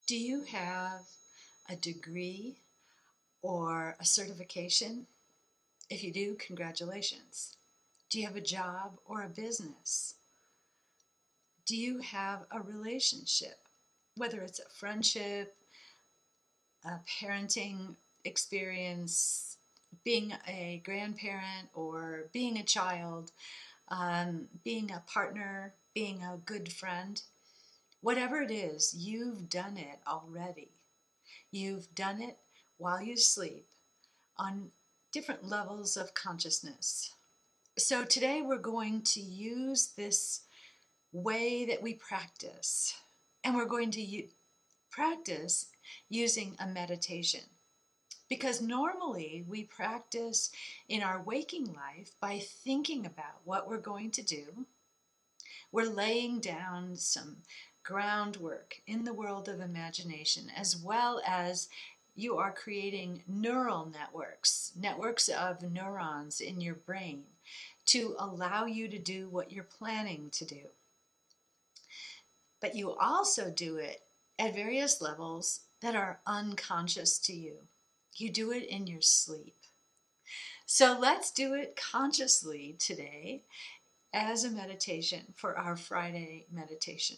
Do you have a degree or a certification? If you do, congratulations. Do you have a job or a business? Do you have a relationship? Whether it's a friendship, a parenting experience, being a grandparent or being a child, being a partner, being a good friend, whatever it is, you've done it already. You've done it while you sleep on different levels of consciousness. So today we're going to use this way that we practice, and we're going to practice using a meditation. Because normally we practice in our waking life by thinking about what we're going to do. We're laying down some groundwork in the world of imagination, as well as you are creating neural networks of neurons in your brain to allow you to do what you're planning to do. But you also do it at various levels that are unconscious to you. You do it in your sleep. So let's do it consciously today as a meditation for our Friday meditation.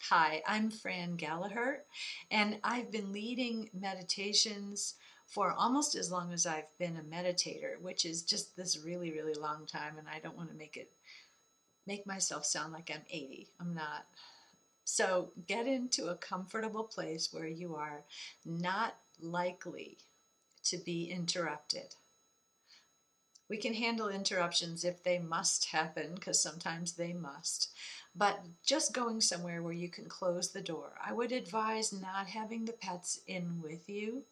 Hi, I'm Fran Gallagher, and I've been leading meditations for almost as long as I've been a meditator, which is just this really, really long time, and I don't want to make myself sound like I'm 80. I'm not. So get into a comfortable place where you are not likely to be interrupted. We can handle interruptions if they must happen, because sometimes they must. But just going somewhere where you can close the door. I would advise not having the pets in with you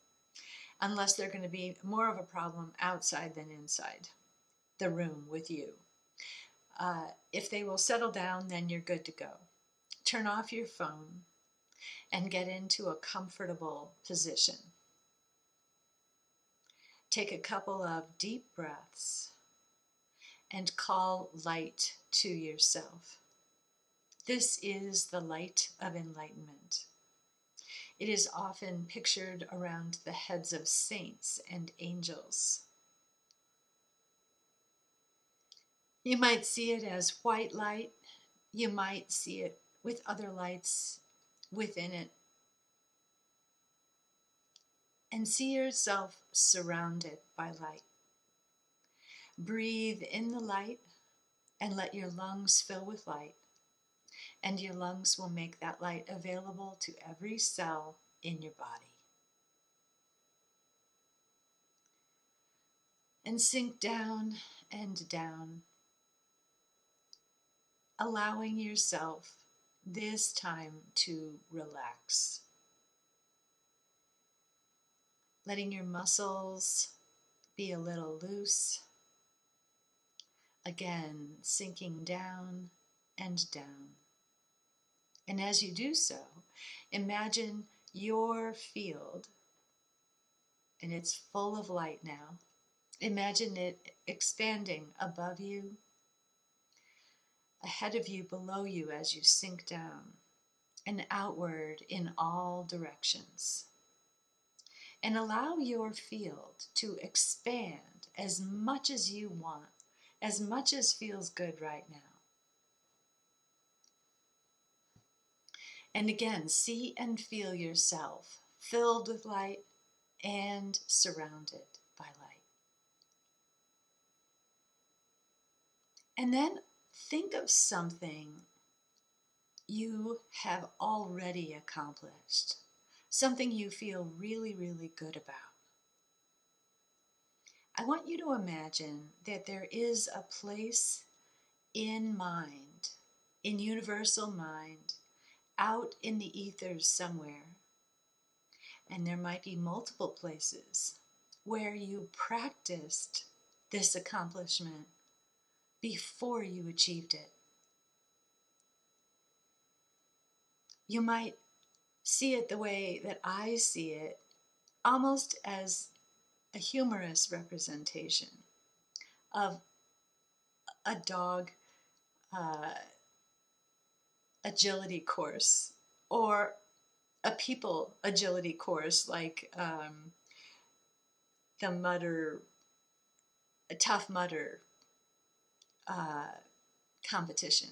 unless they're going to be more of a problem outside than inside the room with you. If they will settle down, then you're good to go. Turn off your phone and get into a comfortable position. Take a couple of deep breaths and call light to yourself. This is the light of enlightenment. It is often pictured around the heads of saints and angels. You might see it as white light. You might see it with other lights within it. And see yourself surrounded by light. Breathe in the light and let your lungs fill with light. And your lungs will make that light available to every cell in your body. And sink down and down, allowing yourself this time to relax. Letting your muscles be a little loose. Again, sinking down and down. And as you do so, imagine your field, and it's full of light now. Imagine it expanding above you, ahead of you, below you as you sink down, and outward in all directions. And allow your field to expand as much as you want, as much as feels good right now. And again, see and feel yourself filled with light and surrounded by light. And then think of something you have already accomplished, something you feel really, really good about. I want you to imagine that there is a place in mind, in universal mind, out in the ethers somewhere. And there might be multiple places where you practiced this accomplishment before you achieved it. You might see it the way that I see it, almost as a humorous representation of a dog agility course, or a people agility course like the Mudder, a Tough Mudder uh, competition.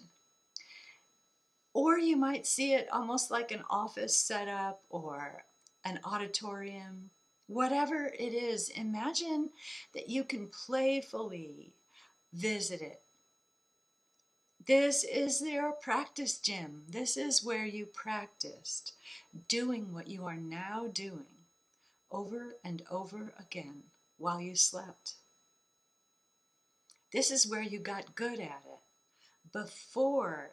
Or you might see it almost like an office setup or an auditorium. Whatever it is, imagine that you can playfully visit it. This is your practice gym. This is where you practiced doing what you are now doing over and over again while you slept. This is where you got good at it before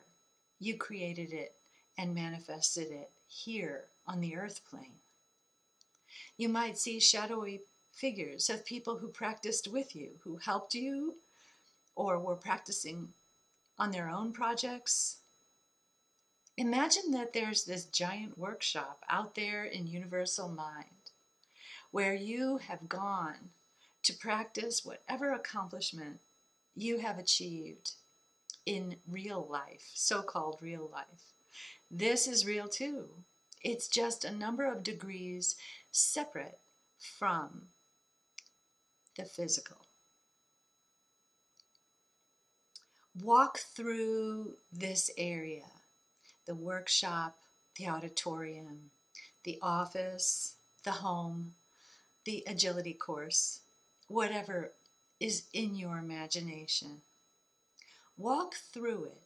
you created it and manifested it here on the earth plane. You might see shadowy figures of people who practiced with you, who helped you, or were practicing on their own projects. Imagine that there's this giant workshop out there in Universal Mind where you have gone to practice whatever accomplishment you have achieved in real life, so-called real life. This is real too. It's just a number of degrees separate from the physical. Walk through this area, the workshop, the auditorium, the office, the home, the agility course, whatever is in your imagination. Walk through it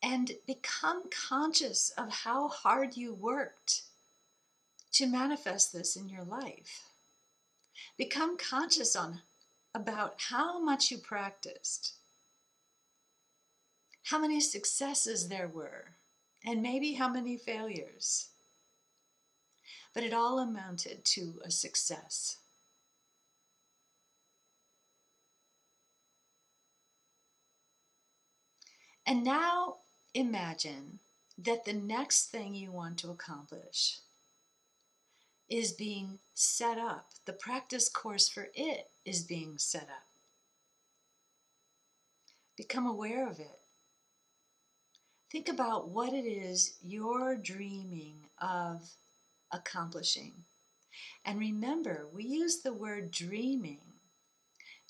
and become conscious of how hard you worked to manifest this in your life. Become conscious about how much you practiced, how many successes there were, and maybe how many failures. But it all amounted to a success. And now imagine that the next thing you want to accomplish is being set up. The practice course for it is being set up. Become aware of it. Think about what it is you're dreaming of accomplishing. And remember, we use the word dreaming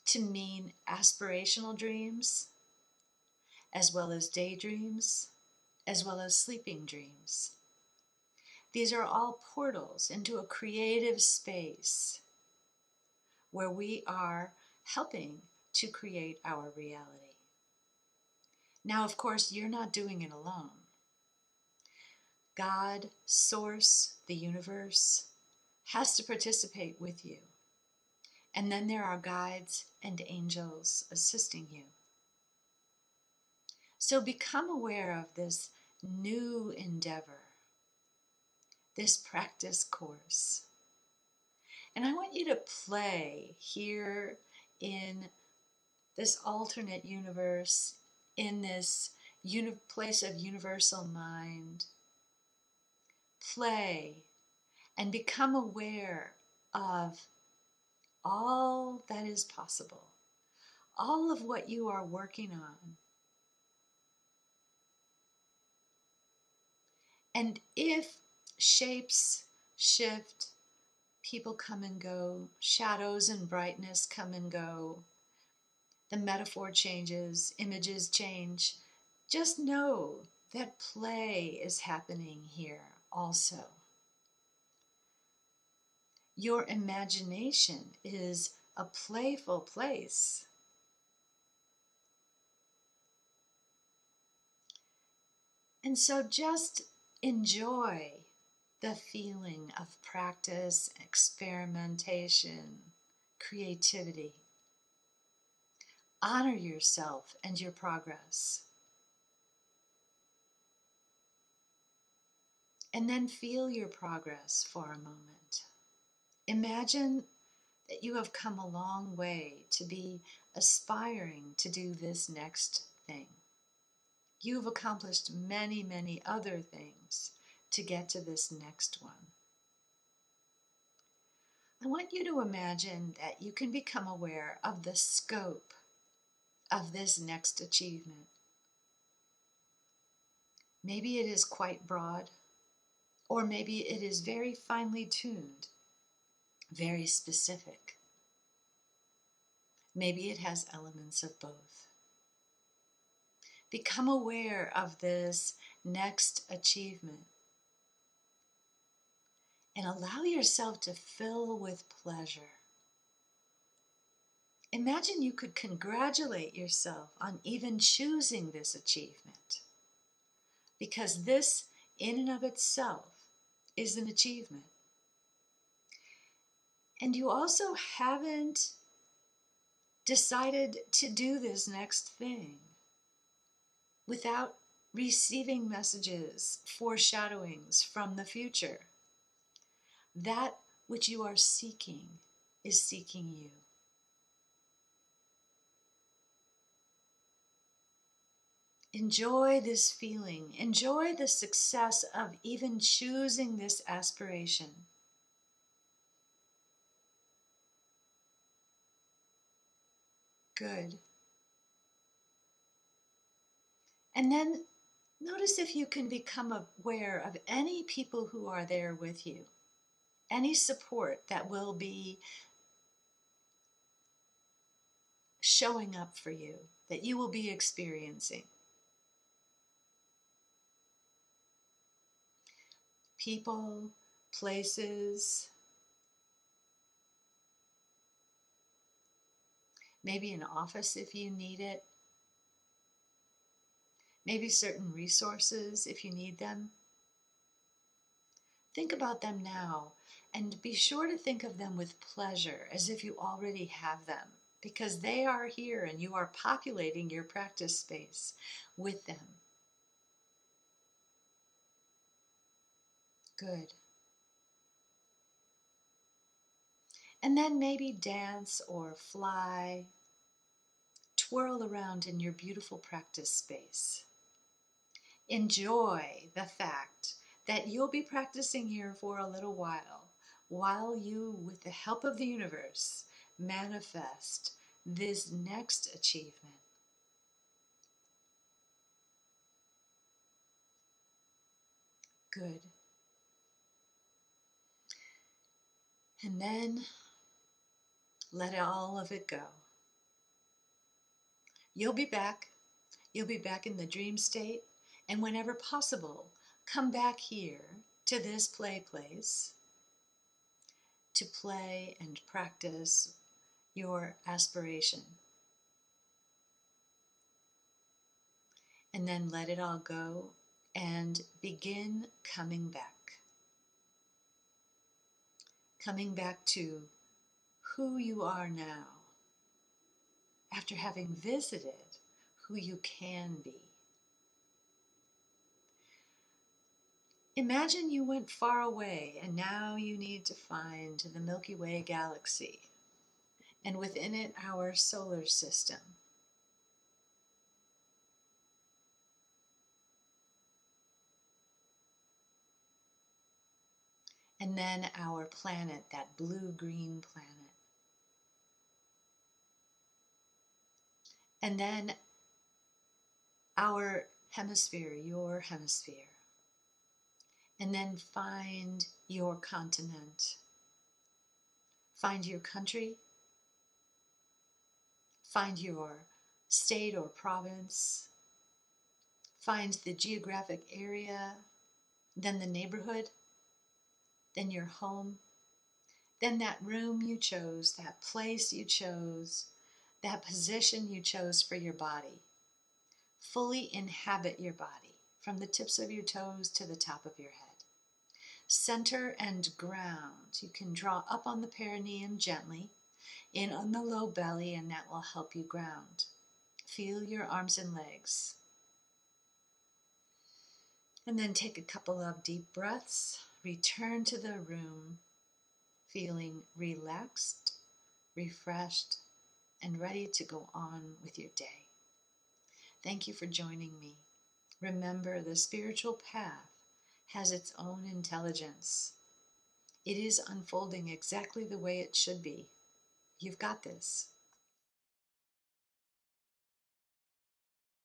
to mean aspirational dreams, as well as daydreams, as well as sleeping dreams. These are all portals into a creative space where we are helping to create our reality. Now, of course, you're not doing it alone. God, Source, the universe, has to participate with you. And then there are guides and angels assisting you. So become aware of this new endeavor, this practice course. And I want you to play here in this alternate universe, in this place of universal mind. Play and become aware of all that is possible, all of what you are working on. And if shapes shift, people come and go, shadows and brightness come and go, the metaphor changes, images change, just know that play is happening here also. Your imagination is a playful place. And so just enjoy the feeling of practice, experimentation, creativity. Honor yourself and your progress. And then feel your progress for a moment. Imagine that you have come a long way to be aspiring to do this next thing. You've accomplished many, many other things to get to this next one. I want you to imagine that you can become aware of the scope of this next achievement. Maybe it is quite broad. Or maybe it is very finely tuned, very specific. Maybe it has elements of both. Become aware of this next achievement and allow yourself to fill with pleasure. Imagine you could congratulate yourself on even choosing this achievement, because this, in and of itself, is an achievement. And you also haven't decided to do this next thing without receiving messages, foreshadowings from the future. That which you are seeking is seeking you. Enjoy this feeling. Enjoy the success of even choosing this aspiration. Good. And then notice if you can become aware of any people who are there with you, any support that will be showing up for you, that you will be experiencing. People, places, maybe an office if you need it, maybe certain resources if you need them. Think about them now, and be sure to think of them with pleasure, as if you already have them, because they are here and you are populating your practice space with them. Good. And then maybe dance or fly, twirl around in your beautiful practice space. Enjoy the fact that you'll be practicing here for a little while you, with the help of the universe, manifest this next achievement. Good. And then let all of it go. You'll be back. You'll be back in the dream state. And whenever possible, come back here to this play place to play and practice your aspiration. And then let it all go and begin coming back. Coming back to who you are now, after having visited who you can be. Imagine you went far away and now you need to find the Milky Way galaxy, and within it our solar system. And then our planet, that blue-green planet. And then our hemisphere, your hemisphere. And then find your continent. Find your country. Find your state or province. Find the geographic area, then the neighborhood, then your home, then that room you chose, that place you chose, that position you chose for your body. Fully inhabit your body from the tips of your toes to the top of your head. Center and ground. You can draw up on the perineum gently, in on the low belly, and that will help you ground. Feel your arms and legs. And then take a couple of deep breaths. Return to the room, feeling relaxed, refreshed, and ready to go on with your day. Thank you for joining me. Remember, the spiritual path has its own intelligence. It is unfolding exactly the way it should be. You've got this.